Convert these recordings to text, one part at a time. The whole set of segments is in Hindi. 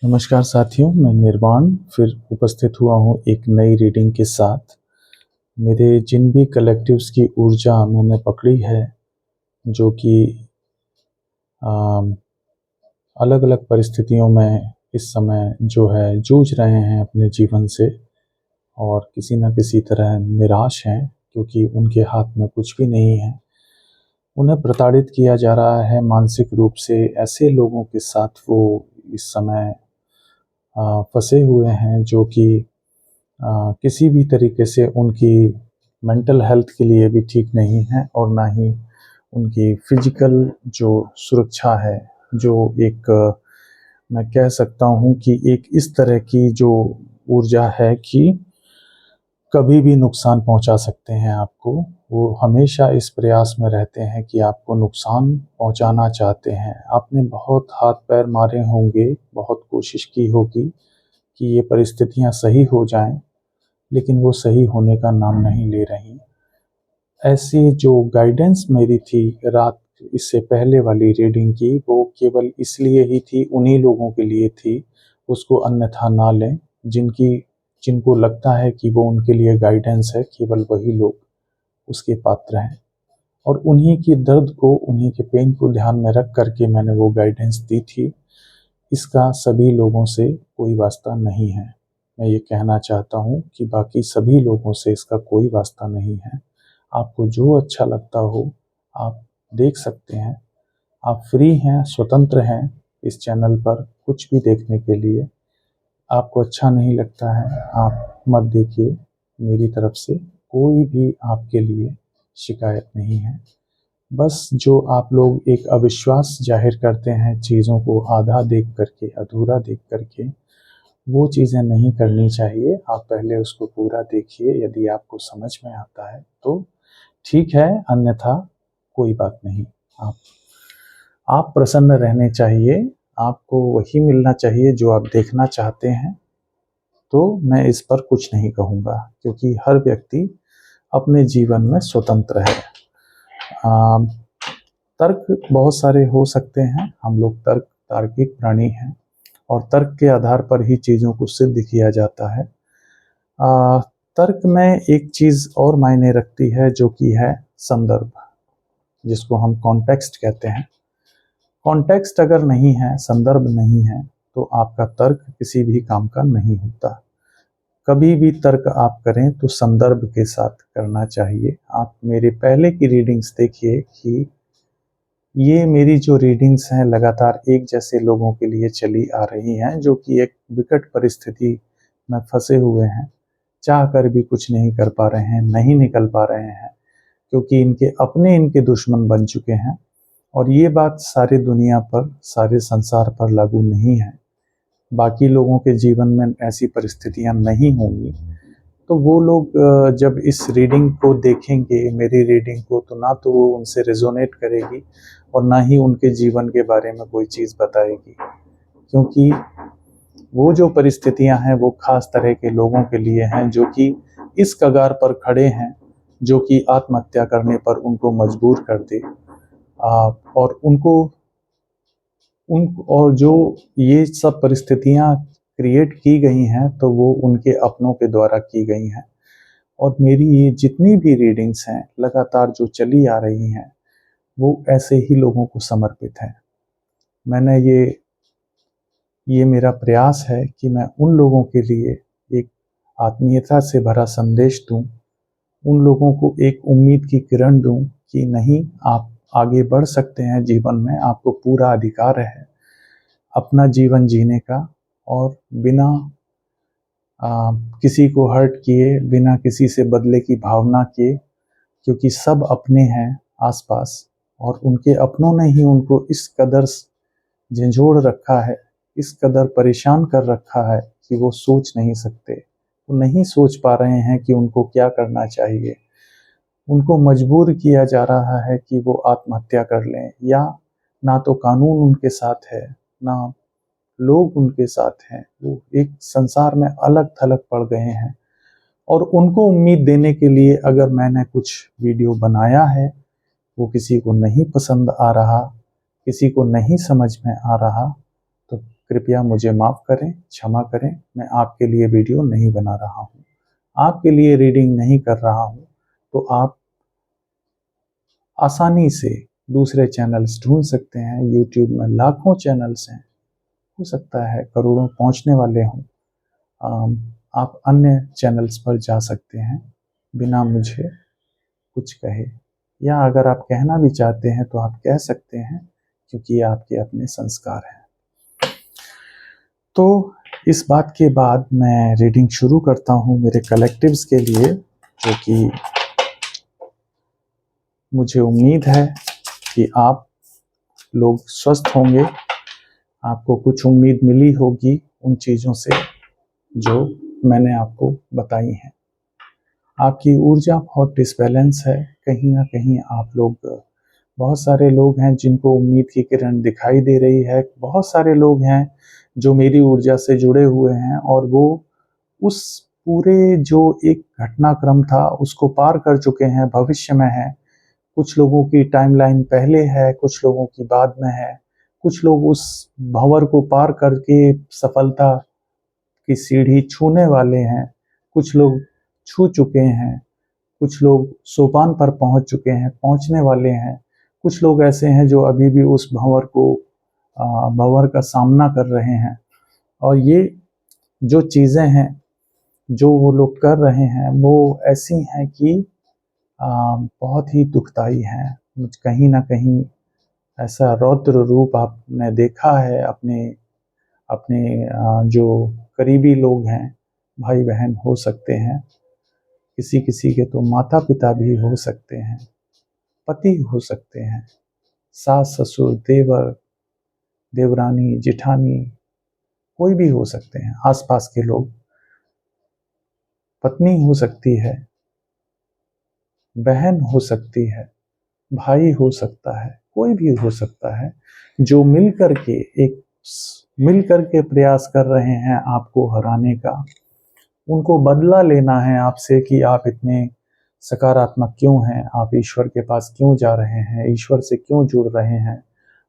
नमस्कार साथियों, मैं निर्वाण फिर उपस्थित हुआ हूँ एक नई रीडिंग के साथ। मेरे जिन भी कलेक्टिव्स की ऊर्जा मैंने पकड़ी है, जो कि अलग-अलग परिस्थितियों में इस समय जो है जूझ रहे हैं अपने जीवन से और किसी न किसी तरह निराश हैं क्योंकि उनके हाथ में कुछ भी नहीं है। उन्हें प्रताड़ित किया जा रहा है मानसिक रूप से, ऐसे लोगों के साथ वो इस समय फँसे हुए हैं जो कि किसी भी तरीके से उनकी मेंटल हेल्थ के लिए भी ठीक नहीं है और ना ही उनकी फिजिकल जो सुरक्षा है, जो एक मैं कह सकता हूँ कि एक इस तरह की जो ऊर्जा है कि कभी भी नुकसान पहुंचा सकते हैं आपको। वो हमेशा इस प्रयास में रहते हैं कि आपको नुकसान पहुंचाना चाहते हैं। आपने बहुत हाथ पैर मारे होंगे, बहुत कोशिश की होगी कि ये परिस्थितियां सही हो जाएं, लेकिन वो सही होने का नाम नहीं ले रही। ऐसी जो गाइडेंस मेरी थी रात इससे पहले वाली रीडिंग की, वो केवल इसलिए ही थी, उन्हीं लोगों के लिए थी, उसको अन्यथा ना लें। जिनको लगता है कि वो उनके लिए गाइडेंस है, केवल वही लोग उसके पात्र हैं। और उन्हीं की दर्द को, उन्हीं के पेन को ध्यान में रख करके मैंने वो गाइडेंस दी थी। इसका सभी लोगों से कोई वास्ता नहीं है। मैं ये कहना चाहता हूँ कि बाकी सभी लोगों से इसका कोई वास्ता नहीं है। आपको जो अच्छा लगता हो आप देख सकते हैं। आप फ्री हैं, स्वतंत्र हैं इस चैनल पर कुछ भी देखने के लिए। आपको अच्छा नहीं लगता है आप मत देखिए। मेरी तरफ से कोई भी आपके लिए शिकायत नहीं है। बस जो आप लोग एक अविश्वास जाहिर करते हैं चीज़ों को आधा देख करके, अधूरा देख करके, वो चीज़ें नहीं करनी चाहिए। आप पहले उसको पूरा देखिए, यदि आपको समझ में आता है तो ठीक है, अन्यथा कोई बात नहीं। आप प्रसन्न रहने चाहिए, आपको वही मिलना चाहिए जो आप देखना चाहते हैं। तो मैं इस पर कुछ नहीं कहूँगा क्योंकि हर व्यक्ति अपने जीवन में स्वतंत्र है। तर्क बहुत सारे हो सकते हैं, हम लोग तार्किक प्राणी हैं और तर्क के आधार पर ही चीज़ों को सिद्ध किया जाता है। तर्क में एक चीज़ और मायने रखती है जो कि है संदर्भ, जिसको हम कॉन्टेक्स्ट कहते हैं। कॉन्टेक्स्ट अगर नहीं है, संदर्भ नहीं है, तो आपका तर्क किसी भी काम का नहीं होता। कभी भी तर्क आप करें तो संदर्भ के साथ करना चाहिए। आप मेरे पहले की रीडिंग्स देखिए कि ये मेरी जो रीडिंग्स हैं लगातार एक जैसे लोगों के लिए चली आ रही हैं जो कि एक विकट परिस्थिति में फंसे हुए हैं, चाह कर भी कुछ नहीं कर पा रहे हैं, नहीं निकल पा रहे हैं क्योंकि इनके अपने इनके दुश्मन बन चुके हैं। और ये बात सारी दुनिया पर, सारे संसार पर लागू नहीं है। बाकी लोगों के जीवन में ऐसी परिस्थितियां नहीं होंगी तो वो लोग जब इस रीडिंग को देखेंगे, मेरी रीडिंग को, तो ना तो वो उनसे रेजोनेट करेगी और ना ही उनके जीवन के बारे में कोई चीज़ बताएगी, क्योंकि वो जो परिस्थितियां हैं वो खास तरह के लोगों के लिए हैं जो कि इस कगार पर खड़े हैं, जो कि आत्महत्या करने पर उनको मजबूर कर दे। और उनको उन और जो ये सब परिस्थितियां क्रिएट की गई हैं तो वो उनके अपनों के द्वारा की गई हैं। और मेरी ये जितनी भी रीडिंग्स हैं लगातार जो चली आ रही हैं वो ऐसे ही लोगों को समर्पित हैं। मैंने ये मेरा प्रयास है कि मैं उन लोगों के लिए एक आत्मीयता से भरा संदेश दूं, उन लोगों को एक उम्मीद की किरण दूं कि नहीं, आप आगे बढ़ सकते हैं जीवन में, आपको पूरा अधिकार है अपना जीवन जीने का और बिना किसी को हर्ट किए, बिना किसी से बदले की भावना किए, क्योंकि सब अपने हैं आसपास और उनके अपनों ने ही उनको इस कदर झंझोड़ रखा है, इस कदर परेशान कर रखा है कि वो सोच नहीं सकते। वो नहीं सोच पा रहे हैं कि उनको क्या करना चाहिए। उनको मजबूर किया जा रहा है कि वो आत्महत्या कर लें, या ना तो कानून उनके साथ है, ना लोग उनके साथ हैं। वो एक संसार में अलग थलग पड़ गए हैं और उनको उम्मीद देने के लिए अगर मैंने कुछ वीडियो बनाया है, वो किसी को नहीं पसंद आ रहा, किसी को नहीं समझ में आ रहा, तो कृपया मुझे माफ़ करें, क्षमा करें। मैं आपके लिए वीडियो नहीं बना रहा हूँ, आपके लिए रीडिंग नहीं कर रहा हूँ। तो आप आसानी से दूसरे चैनल्स ढूंढ सकते हैं। यूट्यूब में लाखों चैनल्स हैं, हो सकता है करोड़ों पहुंचने वाले हों। आप अन्य चैनल्स पर जा सकते हैं बिना मुझे कुछ कहे, या अगर आप कहना भी चाहते हैं तो आप कह सकते हैं, क्योंकि ये आपके अपने संस्कार हैं। तो इस बात के बाद मैं रीडिंग शुरू करता हूँ मेरे कलेक्टिव्स के लिए, जो कि मुझे उम्मीद है कि आप लोग स्वस्थ होंगे, आपको कुछ उम्मीद मिली होगी उन चीज़ों से जो मैंने आपको बताई हैं। आपकी ऊर्जा बहुत डिसबैलेंस है, कहीं ना कहीं आप लोग, बहुत सारे लोग हैं जिनको उम्मीद की किरण दिखाई दे रही है, बहुत सारे लोग हैं जो मेरी ऊर्जा से जुड़े हुए हैं और वो उस पूरे जो एक घटनाक्रम था उसको पार कर चुके हैं, भविष्य में है। कुछ लोगों की टाइमलाइन पहले है, कुछ लोगों की बाद में है। कुछ लोग उस भंवर को पार करके सफलता की सीढ़ी छूने वाले हैं, कुछ लोग छू चुके हैं, कुछ लोग सोपान पर पहुंच चुके हैं, पहुंचने वाले हैं। कुछ लोग ऐसे हैं जो अभी भी उस भंवर का सामना कर रहे हैं। और ये जो चीज़ें हैं जो वो लोग कर रहे हैं वो ऐसी हैं कि बहुत ही दुखदाई हैं। मुझ कहीं ना कहीं ऐसा रौद्र रूप आपने देखा है अपने अपने जो करीबी लोग हैं, भाई बहन हो सकते हैं, किसी किसी के तो माता पिता भी हो सकते हैं, पति हो सकते हैं, सास ससुर देवर देवरानी जिठानी, कोई भी हो सकते हैं, आसपास के लोग, पत्नी हो सकती है, बहन हो सकती है, भाई हो सकता है, कोई भी हो सकता है जो मिल करके प्रयास कर रहे हैं आपको हराने का। उनको बदला लेना है आपसे कि आप इतने सकारात्मक क्यों हैं, आप ईश्वर के पास क्यों जा रहे हैं, ईश्वर से क्यों जुड़ रहे हैं।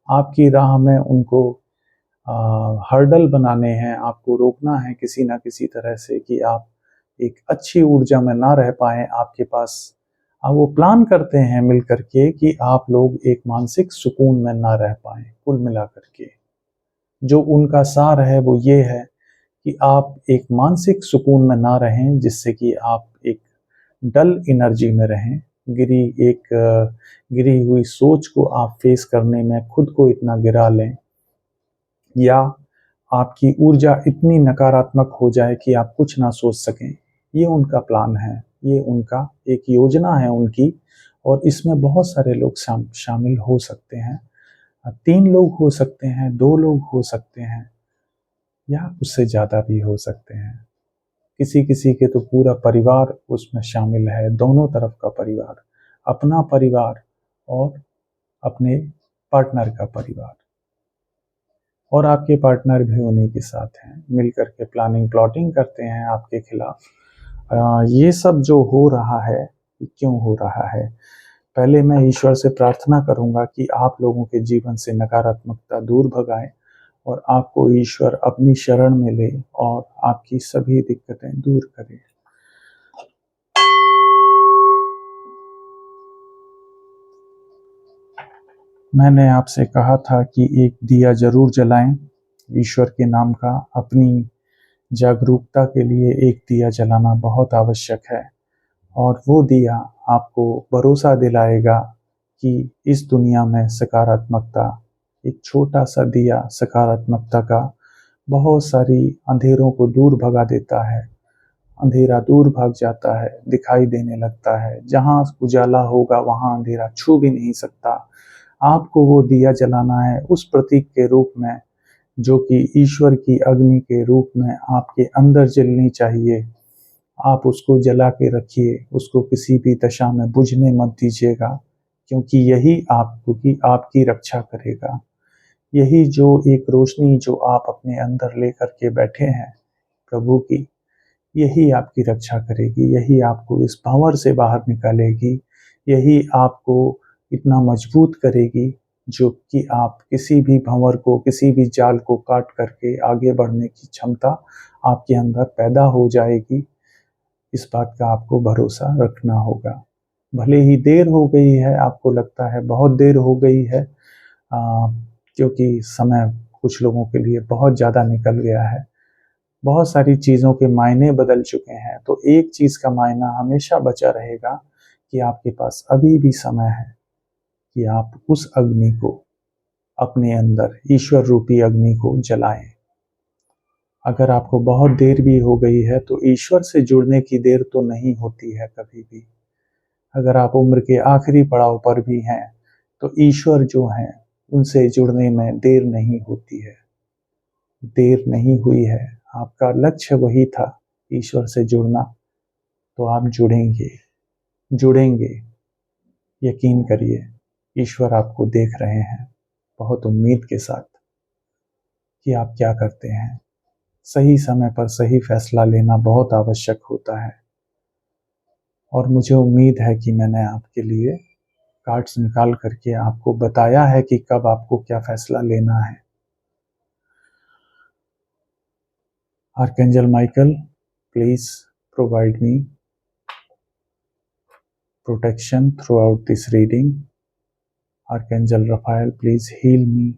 आपकी राह में उनको हर्डल बनाने हैं, आपको रोकना है किसी ना किसी तरह से कि आप एक अच्छी ऊर्जा में ना रह पाएं। आपके पास वो प्लान करते हैं मिल करके कि आप लोग एक मानसिक सुकून में ना रह पाएं। कुल मिला करके जो उनका सार है वो ये है कि आप एक मानसिक सुकून में ना रहें, जिससे कि आप एक डल एनर्जी में रहें, गिरी हुई सोच को आप फेस करने में खुद को इतना गिरा लें, या आपकी ऊर्जा इतनी नकारात्मक हो जाए कि आप कुछ ना सोच सकें। ये उनका प्लान है, ये उनका एक योजना है उनकी, और इसमें बहुत सारे लोग शामिल हो सकते हैं। 3 लोग हो सकते हैं, 2 लोग हो सकते हैं, या उससे ज़्यादा भी हो सकते हैं। किसी किसी के तो पूरा परिवार उसमें शामिल है, दोनों तरफ का परिवार, अपना परिवार और अपने पार्टनर का परिवार, और आपके पार्टनर भी उन्हीं के साथ हैं, मिल करके प्लानिंग प्लॉटिंग करते हैं आपके खिलाफ। ये सब जो हो रहा है, क्यों हो रहा है? पहले मैं ईश्वर से प्रार्थना करूंगा कि आप लोगों के जीवन से नकारात्मकता दूर भगाए और आपको ईश्वर अपनी शरण में ले और आपकी सभी दिक्कतें दूर करे। मैंने आपसे कहा था कि एक दिया जरूर जलाएं ईश्वर के नाम का। अपनी जागरूकता के लिए एक दिया जलाना बहुत आवश्यक है, और वो दिया आपको भरोसा दिलाएगा कि इस दुनिया में सकारात्मकता, एक छोटा सा दिया सकारात्मकता का बहुत सारी अंधेरों को दूर भगा देता है। अंधेरा दूर भाग जाता है, दिखाई देने लगता है। जहाँ उजाला होगा वहाँ अंधेरा छू भी नहीं सकता। आपको वो दिया जलाना है उस प्रतीक के रूप में जो कि ईश्वर की अग्नि के रूप में आपके अंदर जलनी चाहिए। आप उसको जला के रखिए, उसको किसी भी दशा में बुझने मत दीजिएगा, क्योंकि यही आपकी रक्षा करेगा। यही जो एक रोशनी जो आप अपने अंदर लेकर के बैठे हैं प्रभु की, यही आपकी रक्षा करेगी, यही आपको इस भंवर से बाहर निकालेगी, यही आपको इतना मजबूत करेगी जो कि आप किसी भी भंवर को, किसी भी जाल को काट करके आगे बढ़ने की क्षमता आपके अंदर पैदा हो जाएगी। इस बात का आपको भरोसा रखना होगा। भले ही देर हो गई है, आपको लगता है बहुत देर हो गई है, क्योंकि समय कुछ लोगों के लिए बहुत ज़्यादा निकल गया है, बहुत सारी चीज़ों के मायने बदल चुके हैं, तो एक चीज़ का मायना हमेशा बचा रहेगा कि आपके पास अभी भी समय है कि आप उस अग्नि को, अपने अंदर ईश्वर रूपी अग्नि को जलाएं। अगर आपको बहुत देर भी हो गई है तो ईश्वर से जुड़ने की देर तो नहीं होती है कभी भी। अगर आप उम्र के आखिरी पड़ाव पर भी हैं तो ईश्वर जो हैं उनसे जुड़ने में देर नहीं होती है। देर नहीं हुई है, आपका लक्ष्य वही था, ईश्वर से जुड़ना, तो आप जुड़ेंगे, जुड़ेंगे। यकीन करिए, ईश्वर आपको देख रहे हैं बहुत उम्मीद के साथ कि आप क्या करते हैं। सही समय पर सही फैसला लेना बहुत आवश्यक होता है, और मुझे उम्मीद है कि मैंने आपके लिए कार्ड्स निकाल करके आपको बताया है कि कब आपको क्या फैसला लेना है। Archangel Michael, please provide me protection throughout this reading. Archangel Raphael, please heal me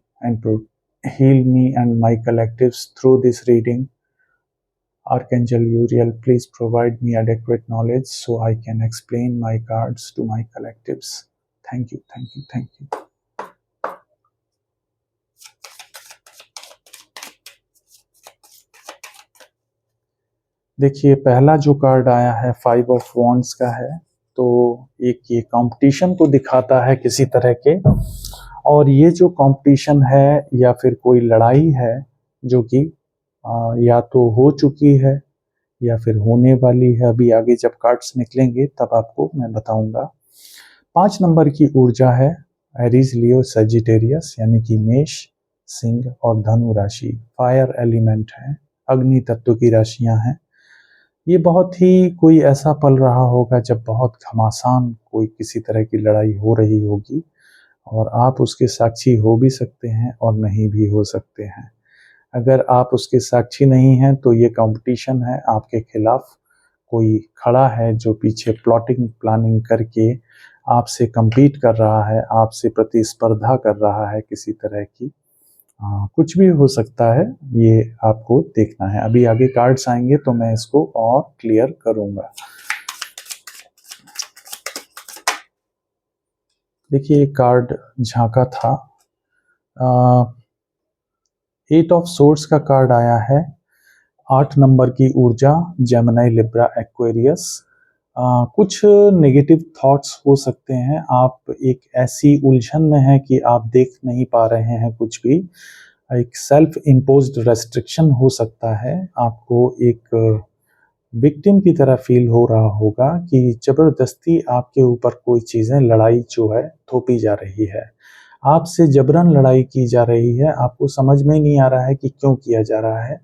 and my collectives through this reading. Archangel Uriel, please provide me adequate knowledge so I can explain my cards to my collectives. Thank you, thank you, thank you. देखिए, पहला जो कार्ड आया है 5 ऑफ वॉन्ड्स का है, तो एक ये कंपटीशन को दिखाता है किसी तरह के, और ये जो कंपटीशन है या फिर कोई लड़ाई है जो कि या तो हो चुकी है या फिर होने वाली है। अभी आगे जब कार्ड्स निकलेंगे तब आपको मैं बताऊंगा। 5 नंबर की ऊर्जा है एरीज, लियो, सजिटेरियस, यानी कि मेष, सिंह और धनु राशि। फायर एलिमेंट है, अग्नि तत्व की राशियां हैं। ये बहुत ही कोई ऐसा पल रहा होगा जब बहुत घमासान कोई किसी तरह की लड़ाई हो रही होगी, और आप उसके साक्षी हो भी सकते हैं और नहीं भी हो सकते हैं। अगर आप उसके साक्षी नहीं हैं तो ये कंपटीशन है, आपके खिलाफ कोई खड़ा है जो पीछे प्लॉटिंग प्लानिंग करके आपसे compete कर रहा है, आपसे प्रतिस्पर्धा कर रहा है किसी तरह की। कुछ भी हो सकता है, ये आपको देखना है। अभी आगे कार्ड्स आएंगे तो मैं इसको और क्लियर करूंगा। देखिए, एक कार्ड झांका था, 8 ऑफ सोर्ड्स का कार्ड आया है। 8 नंबर की ऊर्जा, जेमिनी, लिब्रा, एक्वेरियस। कुछ नेगेटिव थॉट्स हो सकते हैं, आप एक ऐसी उलझन में हैं कि आप देख नहीं पा रहे हैं कुछ भी। एक सेल्फ इम्पोज्ड रेस्ट्रिक्शन हो सकता है, आपको एक विक्टिम की तरह फील हो रहा होगा कि जबरदस्ती आपके ऊपर कोई चीज़ें, लड़ाई जो है थोपी जा रही है, आपसे जबरन लड़ाई की जा रही है। आपको समझ में नहीं आ रहा है कि क्यों किया जा रहा है,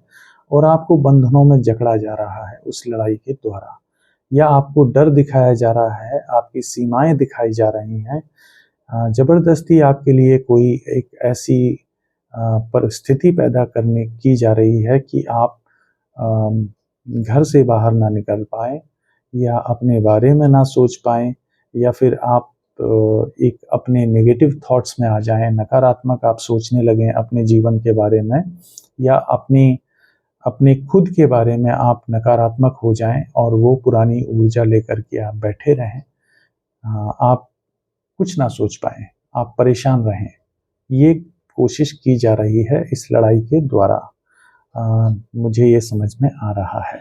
और आपको बंधनों में जकड़ा जा रहा है उस लड़ाई के द्वारा, या आपको डर दिखाया जा रहा है, आपकी सीमाएं दिखाई जा रही हैं। जबरदस्ती आपके लिए कोई एक ऐसी परिस्थिति पैदा करने की जा रही है कि आप घर से बाहर ना निकल पाए, या अपने बारे में ना सोच पाएं, या फिर आप एक अपने नेगेटिव थॉट्स में आ जाएं, नकारात्मक आप सोचने लगें अपने जीवन के बारे में, या अपने खुद के बारे में आप नकारात्मक हो जाएं और वो पुरानी ऊर्जा लेकर के आप बैठे रहें, आप कुछ ना सोच पाएं, आप परेशान रहें। ये कोशिश की जा रही है इस लड़ाई के द्वारा, मुझे ये समझ में आ रहा है।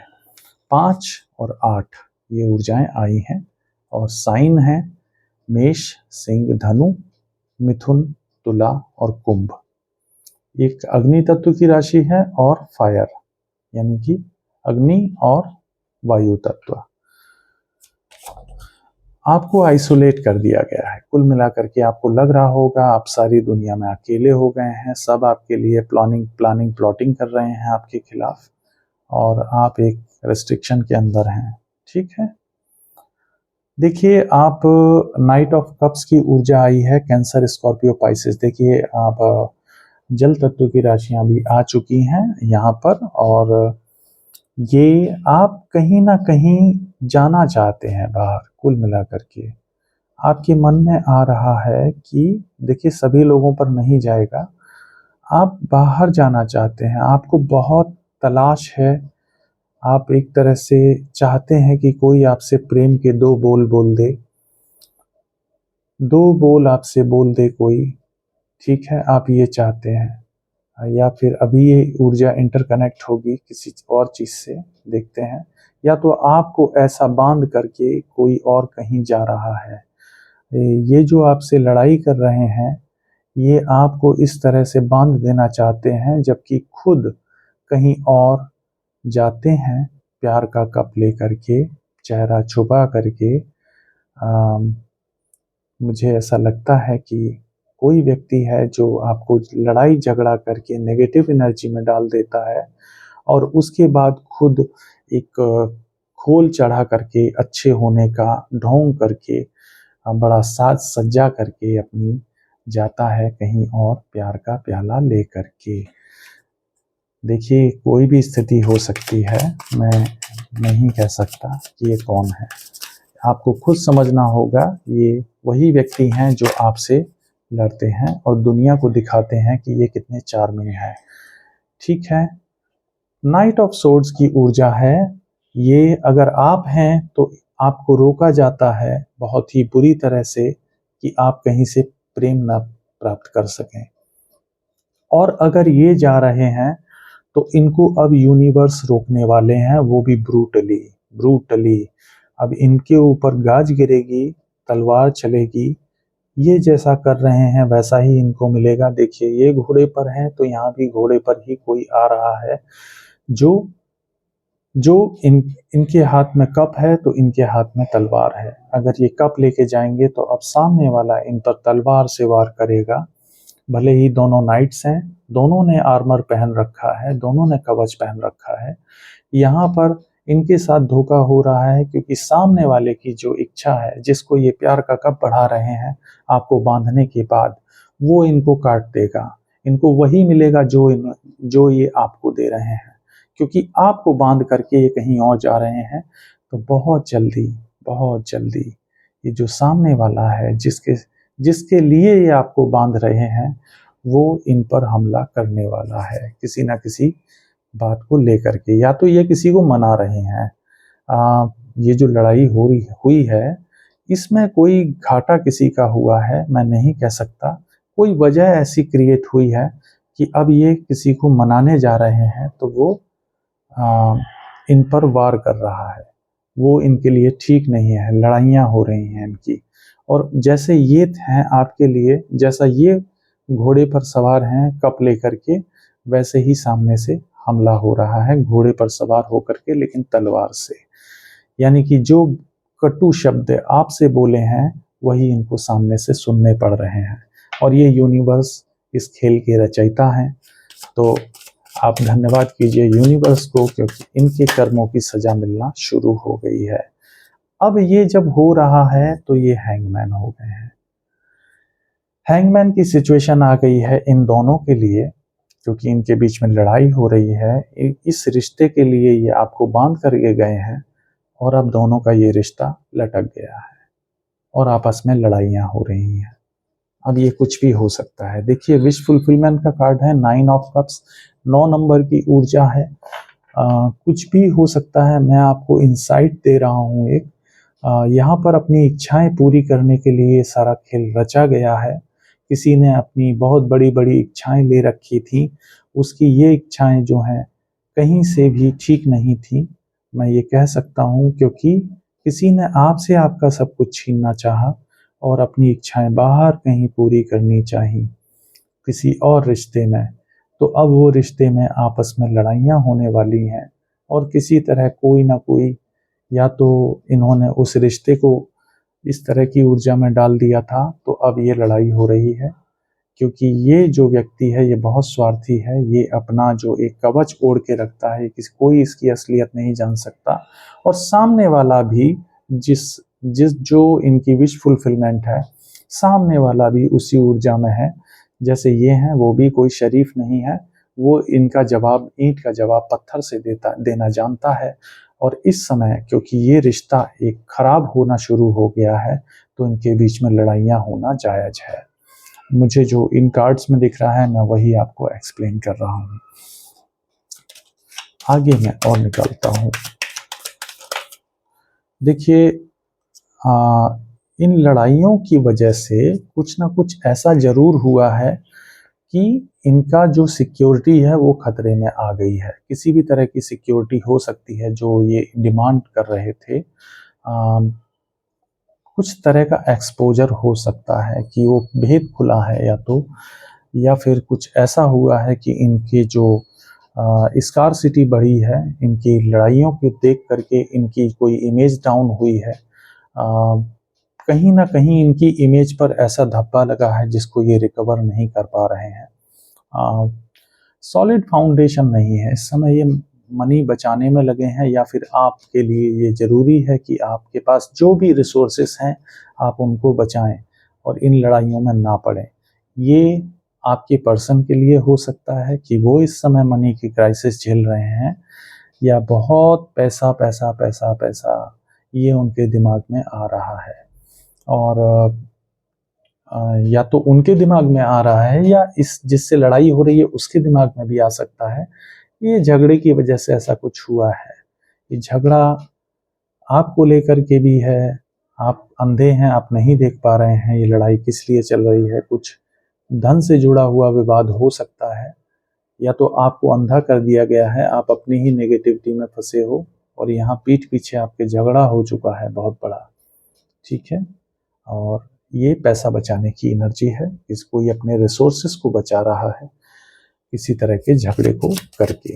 5 और 8 ये ऊर्जाएं आई हैं, और साइन है मेष, सिंह, धनु, मिथुन, तुला और कुंभ। एक अग्नि तत्व की राशि है और फायर, यानी कि अग्नि और वायु तत्व। आपको आइसोलेट कर दिया गया है। कुल मिलाकर के आपको लग रहा होगा आप सारी दुनिया में अकेले हो गए हैं, सब आपके लिए प्लॉटिंग कर रहे हैं आपके खिलाफ, और आप एक रेस्ट्रिक्शन के अंदर हैं। ठीक है, देखिए आप नाइट ऑफ कप्स की ऊर्जा आई है कैंसर, स्कॉर्पियो, पाइसेस। देखिए आप जल तत्व की राशियां भी आ चुकी हैं यहाँ पर, और ये आप कहीं ना कहीं जाना चाहते हैं बाहर। कुल मिलाकर के आपके मन में आ रहा है कि देखिए सभी लोगों पर नहीं जाएगा, आप बाहर जाना चाहते हैं, आपको बहुत तलाश है। आप एक तरह से चाहते हैं कि कोई आपसे प्रेम के दो बोल बोल दे, दो बोल आपसे बोल दे कोई। ठीक है, आप ये चाहते हैं, या फिर अभी ये ऊर्जा इंटरकनेक्ट होगी किसी और चीज से, देखते हैं। या तो आपको ऐसा बांध करके कोई और कहीं जा रहा है। ये जो आपसे लड़ाई कर रहे हैं, ये आपको इस तरह से बांध देना चाहते हैं, जबकि खुद कहीं और जाते हैं प्यार का कप लेकर के, चेहरा छुपा करके। मुझे ऐसा लगता है कि कोई व्यक्ति है जो आपको लड़ाई झगड़ा करके नेगेटिव एनर्जी में डाल देता है, और उसके बाद खुद एक खोल चढ़ा करके, अच्छे होने का ढोंग करके, बड़ा साज सज्जा करके अपनी जाता है कहीं और प्यार का प्याला लेकर के। देखिए कोई भी स्थिति हो सकती है, मैं नहीं कह सकता कि ये कौन है। आपको खुद समझना होगा, ये वही व्यक्ति हैं जो आपसे लड़ते हैं और दुनिया को दिखाते हैं कि ये कितने चार्मिंग हैं। ठीक है, नाइट ऑफ सोर्ड्स की ऊर्जा है ये। अगर आप हैं तो आपको रोका जाता है बहुत ही बुरी तरह से कि आप कहीं से प्रेम ना प्राप्त कर सकें, और अगर ये जा रहे हैं तो इनको अब यूनिवर्स रोकने वाले हैं, वो भी ब्रूटली। ब्रूटली अब इनके ऊपर गाज गिरेगी, तलवार चलेगी। ये जैसा कर रहे हैं वैसा ही इनको मिलेगा। देखिए ये घोड़े पर हैं तो यहाँ भी घोड़े पर ही कोई आ रहा है, जो जो इनके हाथ में कप है तो इनके हाथ में तलवार है। अगर ये कप लेके जाएंगे तो अब सामने वाला इन पर तलवार से वार करेगा। भले ही दोनों नाइट्स हैं, दोनों ने आर्मर पहन रखा है, दोनों ने कवच पहन रखा है। यहाँ पर इनके साथ धोखा हो रहा है, क्योंकि सामने वाले की जो इच्छा है, जिसको ये प्यार का कप बढ़ा रहे हैं आपको बांधने के बाद, वो इनको काट देगा। इनको वही मिलेगा जो ये आपको दे रहे हैं, क्योंकि आपको बांध करके ये कहीं और जा रहे हैं। तो बहुत जल्दी ये जो सामने वाला है, जिसके जिसके लिए ये आपको बांध रहे हैं, वो इन पर हमला करने वाला है किसी ना किसी बात को लेकर के। या तो ये किसी को मना रहे हैं। ये जो लड़ाई हुई है, इसमें कोई घाटा किसी का हुआ है मैं नहीं कह सकता। कोई वजह ऐसी क्रिएट हुई है कि अब ये किसी को मनाने जा रहे हैं, तो वो इन पर वार कर रहा है। वो इनके लिए ठीक नहीं है, लड़ाइयाँ हो रही हैं इनकी। और जैसे ये हैं आपके लिए, जैसा ये घोड़े पर सवार हैं कप लेकर के, वैसे ही सामने से हमला हो रहा है घोड़े पर सवार होकर के, लेकिन तलवार से। यानी कि जो कटु शब्द आपसे बोले हैं वही इनको सामने से सुनने पड़ रहे हैं। और ये यूनिवर्स इस खेल के रचयिता हैं। तो आप धन्यवाद कीजिए यूनिवर्स को, क्योंकि इनके कर्मों की सजा मिलना शुरू हो गई है। अब ये जब हो रहा है तो ये हैंगमैन हो गए हैं। हैंगमैन की सिचुएशन आ गई है इन दोनों के लिए, क्योंकि इनके बीच में लड़ाई हो रही है। इस रिश्ते के लिए ये आपको बांध करके गए हैं, और अब दोनों का ये रिश्ता लटक गया है और आपस में लड़ाइयाँ हो रही हैं। अब ये कुछ भी हो सकता है। देखिए विश फुलफिलमेंट का कार्ड है 9 ऑफ कप्स, 9 नंबर की ऊर्जा है। कुछ भी हो सकता है। मैं आपको इंसाइट दे रहा हूँ एक। यहाँ पर अपनी इच्छाएं पूरी करने के लिए सारा खेल रचा गया है। किसी ने अपनी बहुत बड़ी बड़ी इच्छाएं ले रखी थी, उसकी ये इच्छाएं जो हैं कहीं से भी ठीक नहीं थी, मैं ये कह सकता हूँ, क्योंकि किसी ने आपसे आपका सब कुछ छीनना चाहा और अपनी इच्छाएं बाहर कहीं पूरी करनी चाहिए किसी और रिश्ते में। तो अब वो रिश्ते में आपस में लड़ाइयाँ होने वाली हैं, और किसी तरह कोई ना कोई, या तो इन्होंने उस रिश्ते को इस तरह की ऊर्जा में डाल दिया था, तो अब ये लड़ाई हो रही है। क्योंकि ये जो व्यक्ति है ये बहुत स्वार्थी है। ये अपना जो एक कवच ओढ़ के रखता है, कोई इसकी असलियत नहीं जान सकता। और सामने वाला भी जिस जिस जो इनकी विश फुलफिलमेंट है, सामने वाला भी उसी ऊर्जा में है। जैसे ये हैं, वो भी कोई शरीफ नहीं है, वो इनका जवाब, ईंट का जवाब पत्थर से देना जानता है। और इस समय क्योंकि ये रिश्ता एक खराब होना शुरू हो गया है, तो इनके बीच में लड़ाइयाँ होना जायज़ है। मुझे जो इन कार्ड्स में दिख रहा है, मैं वही आपको एक्सप्लेन कर रहा हूँ। आगे मैं और निकालता हूँ। देखिए, इन लड़ाइयों की वजह से कुछ ना कुछ ऐसा ज़रूर हुआ है कि इनका जो सिक्योरिटी है वो खतरे में आ गई है। किसी भी तरह की सिक्योरिटी हो सकती है जो ये डिमांड कर रहे थे। कुछ तरह का एक्सपोजर हो सकता है कि वो भेद खुला है, या फिर कुछ ऐसा हुआ है कि इनकी जो स्कारसिटी बढ़ी है, इनकी लड़ाइयों को देख करके इनकी कोई इमेज डाउन हुई है। कहीं ना कहीं इनकी इमेज पर ऐसा धब्बा लगा है जिसको ये रिकवर नहीं कर पा रहे हैं। सॉलिड फाउंडेशन नहीं है इस समय। ये मनी बचाने में लगे हैं, या फिर आपके लिए ये ज़रूरी है कि आपके पास जो भी रिसोर्सेस हैं आप उनको बचाएं और इन लड़ाइयों में ना पड़ें। ये आपके पर्सन के लिए हो सकता है कि वो इस समय मनी की क्राइसिस झेल रहे हैं, या बहुत पैसा पैसा पैसा पैसा ये उनके दिमाग में आ रहा है। और या तो उनके दिमाग में आ रहा है, या इस जिससे लड़ाई हो रही है उसके दिमाग में भी आ सकता है। ये झगड़े की वजह से ऐसा कुछ हुआ है। ये झगड़ा आपको लेकर के भी है, आप अंधे हैं, आप नहीं देख पा रहे हैं ये लड़ाई किस लिए चल रही है। कुछ धन से जुड़ा हुआ विवाद हो सकता है, या तो आपको अंधा कर दिया गया है, आप अपनी ही नेगेटिविटी में फंसे हो और यहाँ पीठ पीछे आपके झगड़ा हो चुका है बहुत बड़ा। ठीक है, और ये पैसा बचाने की एनर्जी है, इसको ये अपने रिसोर्सेस को बचा रहा है किसी तरह के झगड़े को करके।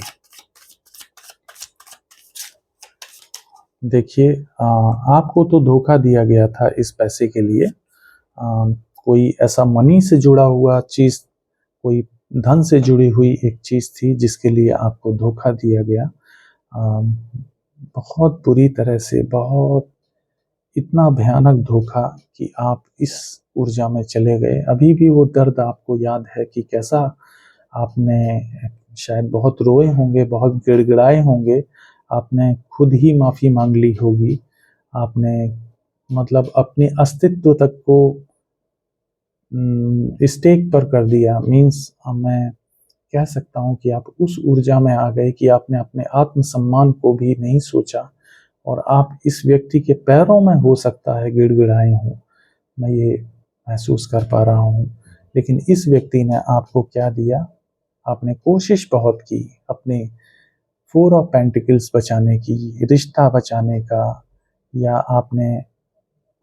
देखिए, आपको तो धोखा दिया गया था इस पैसे के लिए। कोई ऐसा मनी से जुड़ा हुआ चीज़, कोई धन से जुड़ी हुई एक चीज़ थी जिसके लिए आपको धोखा दिया गया। बहुत बुरी तरह से, बहुत इतना भयानक धोखा कि आप इस ऊर्जा में चले गए। अभी भी वो दर्द आपको याद है कि कैसा आपने शायद बहुत रोए होंगे, बहुत गिड़गिड़ाए होंगे, आपने खुद ही माफ़ी मांग ली होगी, आपने मतलब अपने अस्तित्व तक को स्टेक पर कर दिया। मीन्स मैं कह सकता हूँ कि आप उस ऊर्जा में आ गए कि आपने अपने आत्मसम्मान को भी नहीं सोचा, और आप इस व्यक्ति के पैरों में हो सकता है गिड़गिड़ाए हों, मैं ये महसूस कर पा रहा हूँ। लेकिन इस व्यक्ति ने आपको क्या दिया? आपने कोशिश बहुत की अपने 4 ऑफ पेंटिकल्स बचाने की, रिश्ता बचाने का, या आपने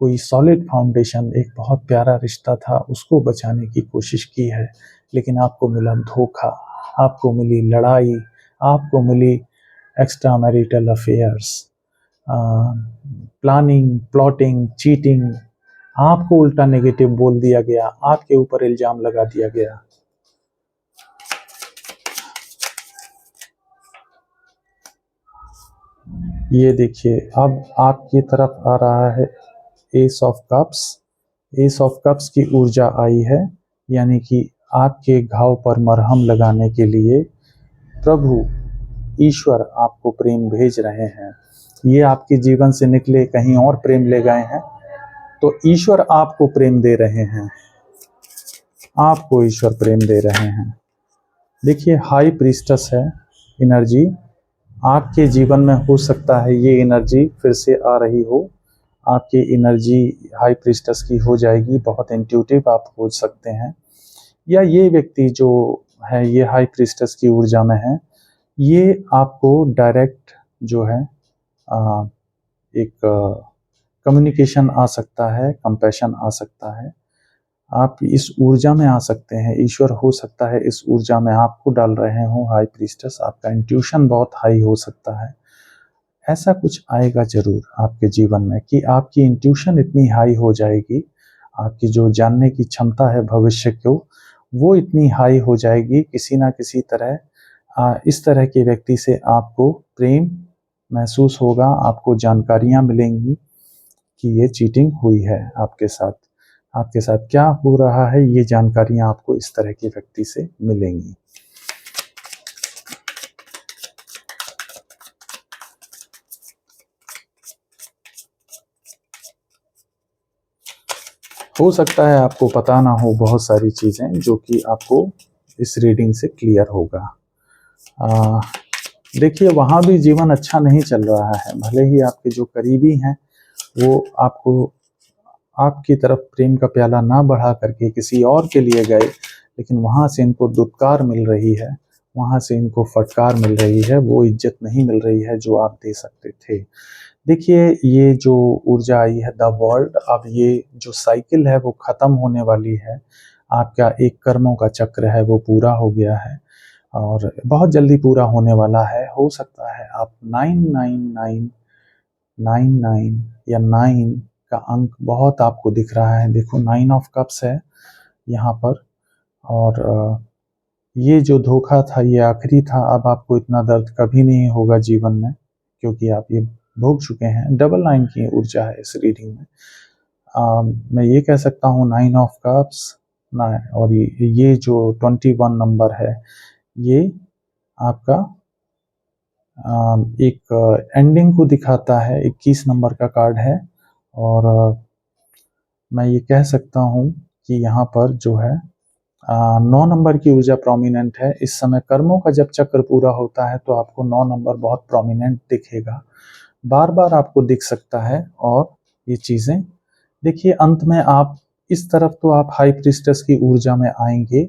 कोई सॉलिड फाउंडेशन, एक बहुत प्यारा रिश्ता था उसको बचाने की कोशिश की है, लेकिन आपको मिला धोखा, आपको मिली लड़ाई, आपको मिली extra marital affairs, planning, plotting, cheating. आपको उल्टा नेगेटिव बोल दिया गया, आपके ऊपर इल्जाम लगा दिया गया। ये देखिए, अब आपकी तरफ आ रहा है S of cups. S of cups की ऊर्जा आई है, यानी कि आपके घाव पर मरहम लगाने के लिए प्रभु ईश्वर आपको प्रेम भेज रहे हैं। ये आपके जीवन से निकले, कहीं और प्रेम ले गए हैं, तो ईश्वर आपको प्रेम दे रहे हैं, आपको ईश्वर प्रेम दे रहे हैं। देखिए, हाई प्रीस्टस है एनर्जी आपके जीवन में। हो सकता है ये एनर्जी फिर से आ रही हो, आपकी एनर्जी हाई प्रीस्टस की हो जाएगी, बहुत इंट्यूटिव आप हो सकते हैं। या ये व्यक्ति जो है ये हाई प्रीस्टस की ऊर्जा में है, ये आपको डायरेक्ट जो है एक कम्युनिकेशन आ सकता है, कंपैशन आ सकता है, आप इस ऊर्जा में आ सकते हैं। ईश्वर हो सकता है इस ऊर्जा में आपको डाल रहे हो हाई प्रीस्टस, आपका इंट्यूशन बहुत हाई हो सकता है। ऐसा कुछ आएगा ज़रूर आपके जीवन में कि आपकी इंट्यूशन इतनी हाई हो जाएगी, आपकी जो जानने की क्षमता है भविष्य को, वो इतनी हाई हो जाएगी, किसी ना किसी तरह इस तरह के व्यक्ति से आपको प्रेम महसूस होगा, आपको जानकारियाँ मिलेंगी कि ये चीटिंग हुई है आपके साथ। आपके साथ क्या हो रहा है, ये जानकारियां आपको इस तरह के व्यक्ति से मिलेंगी। हो सकता है आपको पता ना हो बहुत सारी चीज़ें जो कि आपको इस रीडिंग से क्लियर होगा। देखिए, वहाँ भी जीवन अच्छा नहीं चल रहा है। भले ही आपके जो करीबी हैं वो आपको आपकी तरफ प्रेम का प्याला ना बढ़ा करके किसी और के लिए गए, लेकिन वहाँ से इनको दुत्कार मिल रही है, वहाँ से इनको फटकार मिल रही है, वो इज्जत नहीं मिल रही है जो आप दे सकते थे। देखिए, ये जो ऊर्जा आई है द वर्ल्ड, अब ये जो साइकिल है वो ख़त्म होने वाली है। आपका एक कर्मों का चक्र है वो पूरा हो गया है और बहुत जल्दी पूरा होने वाला है। हो सकता है आप 99999 या 9 का अंक बहुत आपको दिख रहा है। देखो, 9 ऑफ कप्स है यहाँ पर, और ये जो धोखा था ये आखिरी था। अब आपको इतना दर्द कभी नहीं होगा जीवन में, क्योंकि आप ये भोग चुके हैं। डबल 9 की ऊर्जा है इस रीडिंग में। मैं ये कह सकता हूँ 9 ऑफ कप्स ना, और ये जो 21 नंबर है ये आपका एक एंडिंग को दिखाता है। 21 नंबर का कार्ड है, और मैं ये कह सकता हूँ कि यहाँ पर जो है 9 नंबर की ऊर्जा प्रोमिनेंट है। इस समय कर्मों का जब चक्र पूरा होता है तो आपको 9 नंबर बहुत प्रोमिनेंट दिखेगा, बार बार आपको दिख सकता है। और ये चीज़ें देखिए, अंत में आप इस तरफ तो आप हाई प्रीस्टेस की ऊर्जा में आएंगे।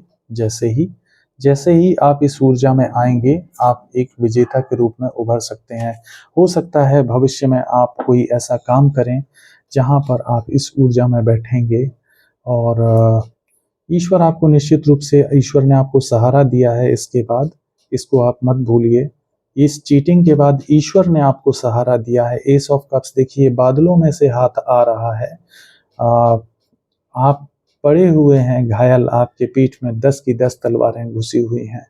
जैसे ही आप इस ऊर्जा में आएंगे, आप एक विजेता के रूप में उभर सकते हैं। हो सकता है भविष्य में आप कोई ऐसा काम करें जहां पर आप इस ऊर्जा में बैठेंगे, और ईश्वर आपको निश्चित रूप से, ईश्वर ने आपको सहारा दिया है। इसके बाद इसको आप मत भूलिए, इस चीटिंग के बाद ईश्वर ने आपको सहारा दिया है। एस ऑफ कप्स देखिए, बादलों में से हाथ आ रहा है। आप पड़े हुए हैं घायल, आपके पीठ में 10 की 10 तलवारें घुसी हुई हैं,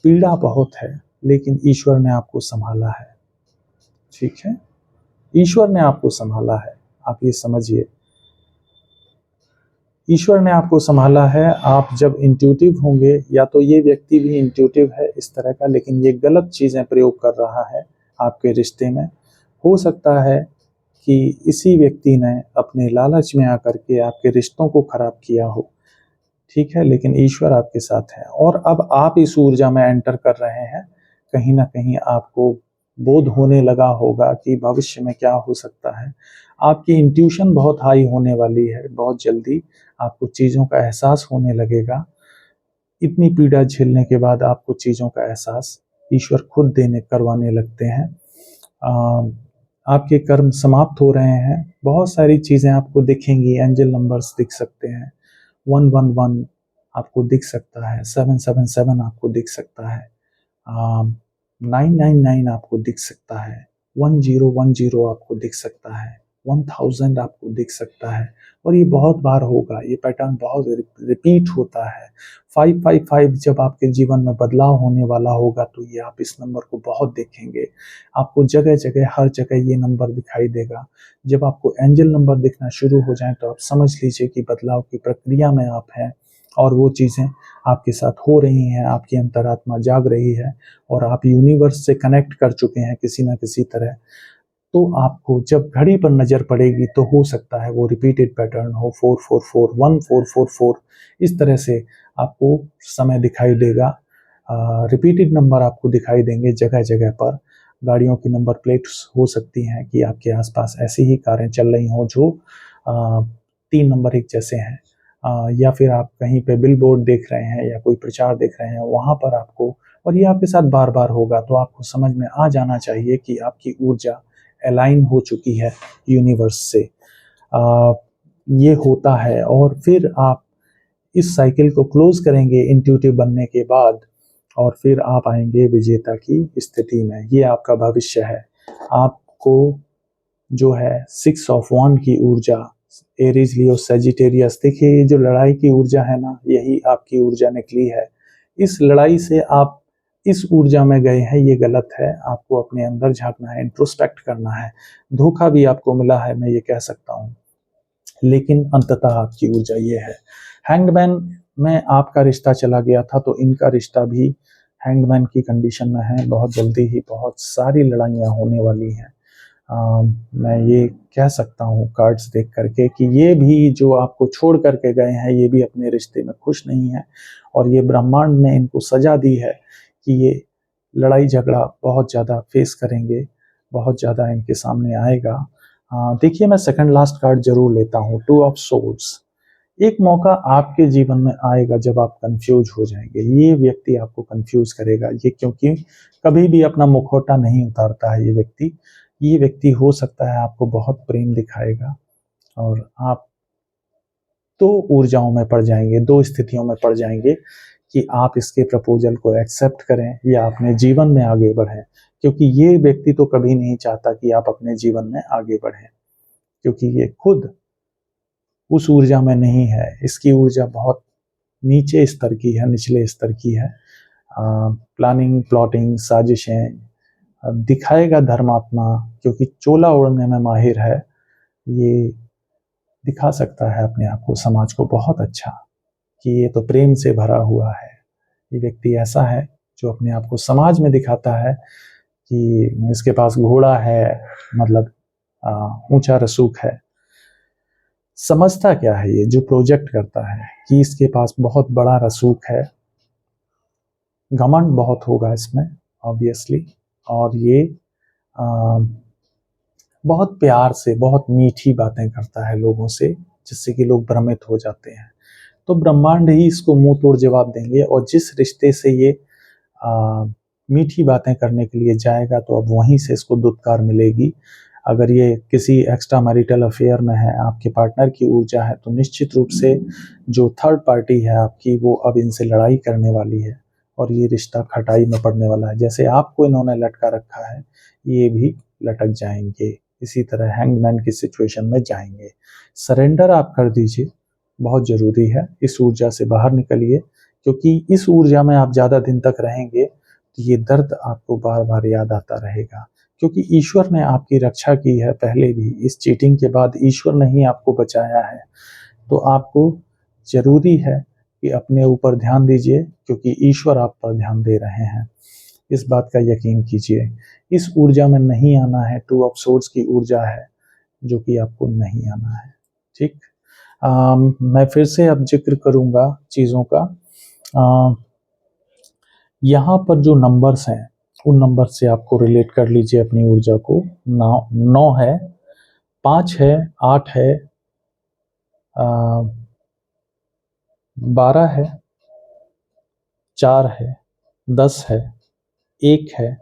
पीड़ा बहुत है, लेकिन ईश्वर ने आपको संभाला है। ठीक है, ईश्वर ने आपको संभाला है, आप ये समझिए, ईश्वर ने आपको संभाला है। आप जब इंट्यूटिव होंगे, या तो ये व्यक्ति भी इंट्यूटिव है इस तरह का, लेकिन ये गलत चीज़ें प्रयोग कर रहा है आपके रिश्ते में। हो सकता है कि इसी व्यक्ति ने अपने लालच में आकर के आपके रिश्तों को खराब किया हो। ठीक है, लेकिन ईश्वर आपके साथ है, और अब आप इस ऊर्जा में एंटर कर रहे हैं। कहीं ना कहीं आपको बोध होने लगा होगा कि भविष्य में क्या हो सकता है। आपकी इंट्यूशन बहुत हाई होने वाली है। बहुत जल्दी आपको चीज़ों का एहसास होने लगेगा। इतनी पीड़ा झेलने के बाद आपको चीज़ों का एहसास ईश्वर खुद देने करवाने लगते हैं। आपके कर्म समाप्त हो रहे हैं। बहुत सारी चीज़ें आपको दिखेंगी। एंजल नंबर्स दिख सकते हैं, 111 आपको दिख सकता है, 777 आपको दिख सकता है, 999 आपको दिख सकता है, 1010 आपको दिख सकता है, 1000 आपको दिख सकता है। और ये बहुत बार होगा, ये पैटर्न बहुत रिपीट होता है। 555 जब आपके जीवन में बदलाव होने वाला होगा तो ये आप इस नंबर को बहुत देखेंगे। आपको जगह जगह, हर जगह ये नंबर दिखाई देगा। जब आपको एंजल नंबर दिखना शुरू हो जाए तो आप समझ लीजिए कि बदलाव की प्रक्रिया में आप हैं, और वो चीज़ें आपके साथ हो रही हैं। आपकी अंतरात्मा जाग रही है, और आप यूनिवर्स से कनेक्ट कर चुके हैं किसी ना किसी तरह। तो आपको जब घड़ी पर नज़र पड़ेगी तो हो सकता है वो रिपीटेड पैटर्न हो, 444 1444, इस तरह से आपको समय दिखाई देगा। रिपीटेड नंबर आपको दिखाई देंगे जगह जगह पर। गाड़ियों की नंबर प्लेट्स हो सकती हैं कि आपके आसपास ऐसी ही कारें चल रही हों जो 3 नंबर एक जैसे हैं, या फिर आप कहीं पे बिल बोर्ड देख रहे हैं या कोई प्रचार देख रहे हैं, वहाँ पर आपको, और ये आपके साथ बार बार होगा, तो आपको समझ में आ जाना चाहिए कि आपकी ऊर्जा अलाइन हो चुकी है यूनिवर्स से। ये होता है, और फिर आप इस साइकिल को क्लोज करेंगे इंट्यूटिव बनने के बाद, और फिर आप आएंगे विजेता की स्थिति में। ये आपका भविष्य है। आपको जो है 6 ऑफ वॉन्ड की ऊर्जा, एरीज, लियो, सेजिटेरियस, देखिए ये जो लड़ाई की ऊर्जा है ना, यही आपकी ऊर्जा निकली है। इस लड़ाई से आप इस ऊर्जा में गए हैं ये गलत है। आपको अपने अंदर झांकना है, इंट्रोस्पेक्ट करना है। धोखा भी आपको मिला है, मैं ये कह सकता हूँ, लेकिन अंततः आपकी ऊर्जा ये है। हैंगमैन में आपका रिश्ता चला गया था, तो इनका रिश्ता भी हैंगमैन की कंडीशन में है। बहुत जल्दी ही बहुत सारी लड़ाइयाँ होने वाली हैं। मैं ये कह सकता हूँ कार्ड्स देख करके कि ये भी जो आपको छोड़ करके गए हैं, ये भी अपने रिश्ते में खुश नहीं है, और ये ब्रह्मांड ने इनको सजा दी है कि ये लड़ाई झगड़ा बहुत ज़्यादा फेस करेंगे, बहुत ज़्यादा इनके सामने आएगा। देखिए, मैं सेकंड लास्ट कार्ड जरूर लेता हूँ, टू ऑफ सोर्ड्स। एक मौका आपके जीवन में आएगा जब आप कंफ्यूज हो जाएंगे। ये व्यक्ति आपको कंफ्यूज करेगा, ये क्योंकि कभी भी अपना मुखौटा नहीं उतारता है ये व्यक्ति हो सकता है आपको बहुत प्रेम दिखाएगा, और आप दो ऊर्जाओं में पड़ जाएंगे, दो स्थितियों में पड़ जाएंगे कि आप इसके प्रपोजल को एक्सेप्ट करें या अपने जीवन में आगे बढ़ें। क्योंकि ये व्यक्ति तो कभी नहीं चाहता कि आप अपने जीवन में आगे बढ़ें, क्योंकि ये खुद उस ऊर्जा में नहीं है। इसकी ऊर्जा बहुत नीचे स्तर की है, निचले स्तर की है। प्लानिंग, प्लॉटिंग, साजिशें दिखाएगा धर्मात्मा, क्योंकि चोला ओढ़ने में माहिर है। ये दिखा सकता है अपने आप को समाज को बहुत अच्छा, कि ये तो प्रेम से भरा हुआ है। ये व्यक्ति ऐसा है जो अपने आप को समाज में दिखाता है कि इसके पास घोड़ा है, मतलब ऊंचा रसूख है। समझता क्या है ये जो प्रोजेक्ट करता है कि इसके पास बहुत बड़ा रसूख है। घमंड बहुत होगा इसमें ऑब्वियसली, और ये बहुत प्यार से बहुत मीठी बातें करता है लोगों से, जिससे कि लोग भ्रमित हो जाते हैं। तो ब्रह्मांड ही इसको मुंह तोड़ जवाब देंगे, और जिस रिश्ते से ये मीठी बातें करने के लिए जाएगा, तो अब वहीं से इसको दुत्कार मिलेगी। अगर ये किसी एक्स्ट्रा मैरिटल अफेयर में है, आपके पार्टनर की ऊर्जा है, तो निश्चित रूप से जो थर्ड पार्टी है आपकी, वो अब इनसे लड़ाई करने वाली है, और ये रिश्ता खटाई में पड़ने वाला है। जैसे आपको इन्होंने लटका रखा है, ये भी लटक जाएंगे, इसी तरह हैंगमैन की सिचुएशन में जाएंगे। सरेंडर आप कर दीजिए, बहुत जरूरी है। इस ऊर्जा से बाहर निकलिए, क्योंकि इस ऊर्जा में आप ज्यादा दिन तक रहेंगे तो ये दर्द आपको बार बार याद आता रहेगा। क्योंकि ईश्वर ने आपकी रक्षा की है पहले भी, इस चीटिंग के बाद ईश्वर ने ही आपको बचाया है। तो आपको जरूरी है कि अपने ऊपर ध्यान दीजिए, क्योंकि ईश्वर आप पर ध्यान दे रहे हैं। इस बात का यकीन कीजिए। इस ऊर्जा में नहीं आना है, टू ऑफ सोर्ड्स की ऊर्जा है जो कि आपको नहीं आना है। ठीक, मैं फिर से अब जिक्र करूंगा चीज़ों का। यहाँ पर जो नंबर्स हैं, उन नंबर से आपको रिलेट कर लीजिए अपनी ऊर्जा को। 9 है, 5 है, 8 है, 12 है, 4 है, 10 है, 1 है,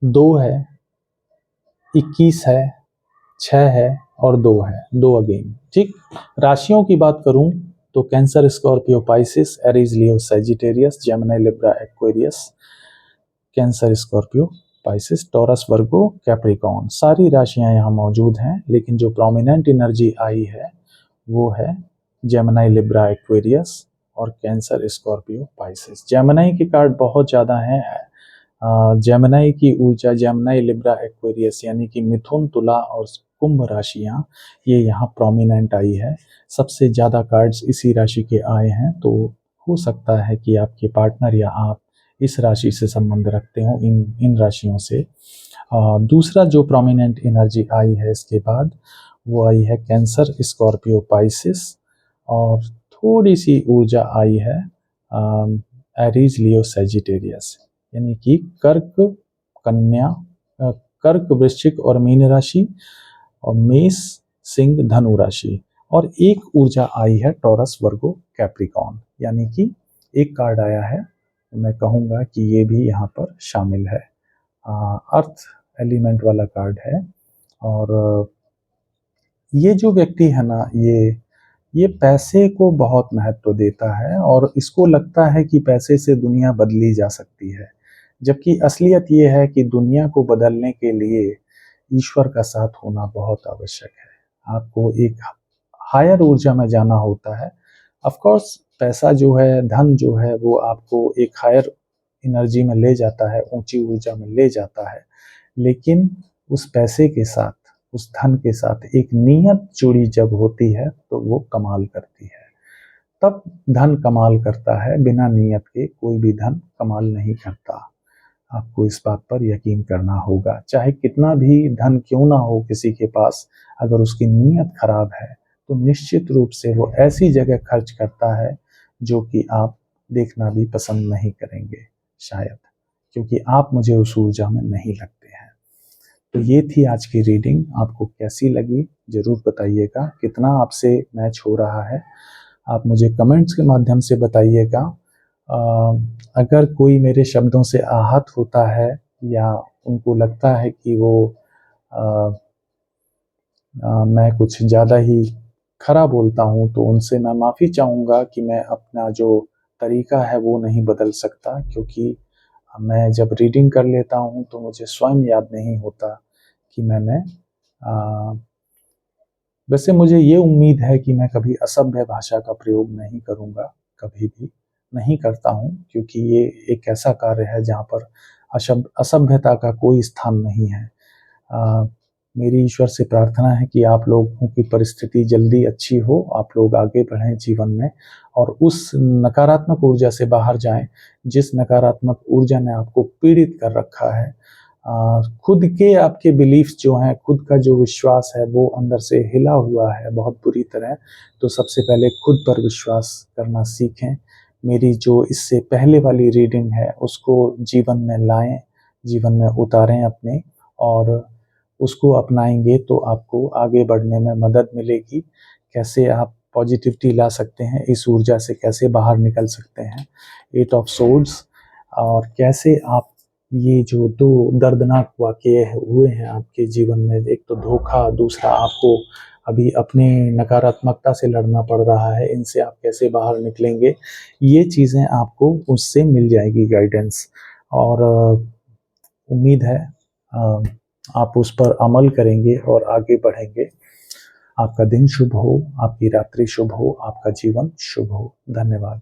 2 है, 21 है, 6 है, और 2 है, 2 अगेन। ठीक, राशियों की बात करूं तो Cancer, Scorpio, Pisces, Aries, Leo, Sagittarius, Gemini, Libra, Aquarius. Cancer, Scorpio, Pisces, Taurus, Virgo, Capricorn, सारी राशियां यहाँ मौजूद हैं। लेकिन जो प्रोमिनेंट एनर्जी आई है वो है जेमिनी, लिब्रा, एक्वेरियस और कैंसर, स्कॉर्पियो, पाइसिस। जेमिनी के कार्ड बहुत ज़्यादा हैं। जेमिनी की ऊर्जा, जेमिनी, लिब्रा, एक्वेरियस यानी कि मिथुन, तुला और कुंभ राशियां, ये यहाँ प्रोमिनेंट आई है। सबसे ज़्यादा कार्ड्स इसी राशि के आए हैं। तो हो सकता है कि आपके पार्टनर या आप इस राशि से संबंध रखते हो, इन राशियों से। दूसरा जो प्रोमिनेंट एनर्जी आई है इसके बाद, वो आई है कैंसर, स्कॉर्पियो, पाइसिस, और थोड़ी सी ऊर्जा आई है एरीज, लियो, सैजिटेरियस यानी कि कर्क, कन्या, कर्क, वृश्चिक और मीन राशि, और मेष, सिंह, धनु राशि। और एक ऊर्जा आई है टॉरस, वर्गो, कैप्रिकॉर्न, यानी कि एक कार्ड आया है, मैं कहूँगा कि ये भी यहाँ पर शामिल है। अर्थ एलिमेंट वाला कार्ड है। और ये जो व्यक्ति है ना, ये पैसे को बहुत महत्व देता है, और इसको लगता है कि पैसे से दुनिया बदली जा सकती है। जबकि असलियत ये है कि दुनिया को बदलने के लिए ईश्वर का साथ होना बहुत आवश्यक है। आपको एक हायर ऊर्जा में जाना होता है। ऑफ कोर्स पैसा जो है, धन जो है, वो आपको एक हायर एनर्जी में ले जाता है, ऊंची ऊर्जा में ले जाता है। लेकिन उस पैसे के साथ, उस धन के साथ एक नीयत जुड़ी जब होती है तो वो कमाल करती है। तब धन कमाल करता है, बिना नीयत के कोई भी धन कमाल नहीं करता। आपको इस बात पर यकीन करना होगा। चाहे कितना भी धन क्यों ना हो किसी के पास, अगर उसकी नीयत खराब है तो निश्चित रूप से वो ऐसी जगह खर्च करता है जो कि आप देखना भी पसंद नहीं करेंगे शायद, क्योंकि आप मुझे उस ऊर्जा में नहीं लगते हैं। तो ये थी आज की रीडिंग। आपको कैसी लगी ज़रूर बताइएगा। कितना आपसे मैच हो रहा है आप मुझे कमेंट्स के माध्यम से बताइएगा। अगर कोई मेरे शब्दों से आहत होता है या उनको लगता है कि वो मैं कुछ ज़्यादा ही खरा बोलता हूँ, तो उनसे मैं माफ़ी चाहूँगा कि मैं अपना जो तरीका है वो नहीं बदल सकता, क्योंकि मैं जब रीडिंग कर लेता हूँ तो मुझे स्वयं याद नहीं होता कि मैंने वैसे मुझे ये उम्मीद है कि मैं कभी असभ्य भाषा का प्रयोग नहीं करूँगा, कभी भी नहीं करता हूँ, क्योंकि ये एक ऐसा कार्य है जहाँ पर असभ्यता का कोई स्थान नहीं है। मेरी ईश्वर से प्रार्थना है कि आप लोगों की परिस्थिति जल्दी अच्छी हो, आप लोग आगे बढ़ें जीवन में और उस नकारात्मक ऊर्जा से बाहर जाएं जिस नकारात्मक ऊर्जा ने आपको पीड़ित कर रखा है। खुद के आपके बिलीफ्स जो हैं, खुद का जो विश्वास है वो अंदर से हिला हुआ है बहुत बुरी तरह। तो सबसे पहले खुद पर विश्वास करना सीखें। मेरी जो इससे पहले वाली रीडिंग है उसको जीवन में लाएं, जीवन में उतारें अपने, और उसको अपनाएंगे तो आपको आगे बढ़ने में मदद मिलेगी। कैसे आप पॉजिटिविटी ला सकते हैं, इस ऊर्जा से कैसे बाहर निकल सकते हैं, 8 ऑफ सोर्ड्स, और कैसे आप ये जो 2 दर्दनाक वाक़ये हुए हैं आपके जीवन में, एक तो धोखा, दूसरा आपको अभी अपने नकारात्मकता से लड़ना पड़ रहा है, इनसे आप कैसे बाहर निकलेंगे, ये चीज़ें आपको उससे मिल जाएगी गाइडेंस। और उम्मीद है आप उस पर अमल करेंगे और आगे बढ़ेंगे। आपका दिन शुभ हो, आपकी रात्रि शुभ हो, आपका जीवन शुभ हो। धन्यवाद।